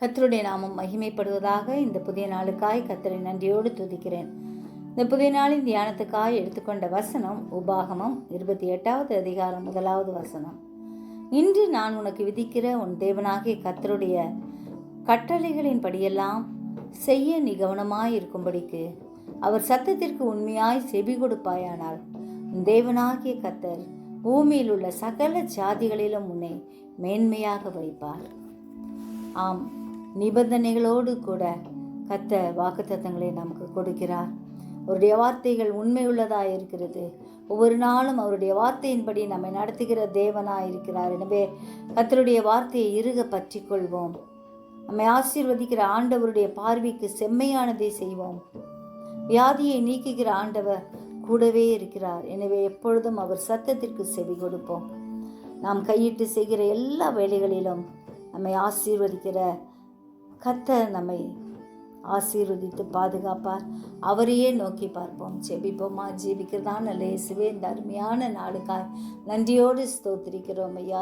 கர்த்தருடைய நாமம் மகிமைப்படுவதாக. இந்த புதிய நாளுக்காய் கர்த்தரை நன்றியோடு துதிக்கிறேன். இந்த புதிய நாளின் தியானத்துக்காய் எடுத்துக்கொண்ட வசனம் உபாகமம் 28வது அதிகாரம் 1வது வசனம். இன்று நான் உனக்கு விதிக்கிற உன் தேவனாகிய கர்த்தருடைய கட்டளைகளின் படியெல்லாம் செய்ய நீ கவனமாயிருக்கும்படிக்கு அவர் சத்தத்திற்கு உண்மையாய் செவி கொடுப்பாயானால் உன் தேவனாகிய கர்த்தர் பூமியில் உள்ள சகல ஜாதிகளிலும் உன்னை மேன்மையாக வைப்பார். ஆம், நிபந்தனைகளோடு கூட கர்த்தர் வாக்குத்தத்தங்களை நமக்கு கொடுக்கிறார். அவருடைய வார்த்தைகள் உண்மையுள்ளதாக இருக்கிறது. ஒவ்வொரு நாளும் அவருடைய வார்த்தையின்படி நம்மை நடத்துகிற தேவனாக இருக்கிறார். எனவே கர்த்தருடைய வார்த்தையை இறுக பற்றி கொள்வோம். நம்மை ஆசீர்வதிக்கிற ஆண்டவருடைய பார்வைக்கு செம்மையானதை செய்வோம். வியாதியை நீக்குகிற ஆண்டவர் கூடவே இருக்கிறார். எனவே எப்பொழுதும் அவர் சத்தத்திற்கு செவி கொடுப்போம். நாம் கையிட்டு செய்கிற எல்லா வேலைகளிலும் நம்மை ஆசீர்வதிக்கிற கர்த்தர் நம்மை ஆசீர்வதித்து பாதுகாப்பார். அவரையே நோக்கி பார்ப்போம். ஜெபிப்போமா? ஜெபிக்கிறதான் நல்ல இயேசுவே, இந்த அருமையான நாளுக்காய் நன்றியோடு ஸ்தோத்திரிக்கிறோம் ஐயா.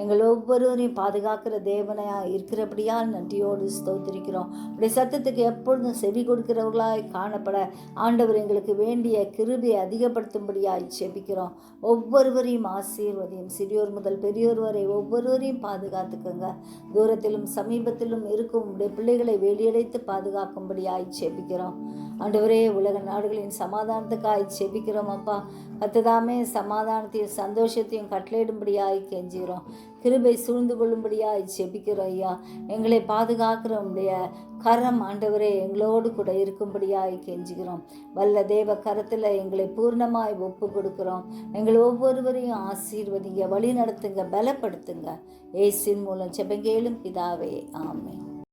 எங்கள் ஒவ்வொருவரையும் பாதுகாக்கிற தேவனையா இருக்கிறபடியால் நன்றியோடு ஸ்தோத்திரிக்கிறோம். உடைய சத்தத்துக்கு எப்பொழுதும் செவி கொடுக்கிறவர்களாய் காணப்பட ஆண்டவர் எங்களுக்கு வேண்டிய கிருபையை அதிகப்படுத்தும்படியாய் ஜெபிக்கிறோம். ஒவ்வொருவரையும் ஆசீர்வதியும். சிறியோர் முதல் பெரியோர் வரை ஒவ்வொருவரையும் பாதுகாத்துக்கோங்க. தூரத்திலும் சமீபத்திலும் இருக்கும் உடைய பிள்ளைகளை வேலியடைத்து பாதுகாக்கும்படியாய் ஜெபிக்கிறோம். ஆண்டவரே, உலக நாடுகளின் சமாதானத்துக்காய் ஜெபிக்கிறோம் அப்பா. கர்த்ததாமே சமாதானத்தையும் சந்தோஷத்தையும் கட்டளையிடும்படியாய் கெஞ்சுகிறோம். கிருபை சூழ்ந்து கொள்ளும்படியாய் ஜெபிக்கிறோம் ஐயா. எங்களை பாதுகாக்கிற உடைய கரம் ஆண்டவரே எங்களோடு கூட இருக்கும்படியாய் கெஞ்சுகிறோம். வல்ல தேவ கரத்தில் எங்களை பூர்ணமாய் ஒப்பு கொடுக்கிறோம். எங்கள் ஒவ்வொருவரையும் ஆசீர்வதிங்க, வழி நடத்துங்க, பலப்படுத்துங்க. இயேசுவின் மூலம் ஜெபங்கேளும் பிதாவே, ஆமென்.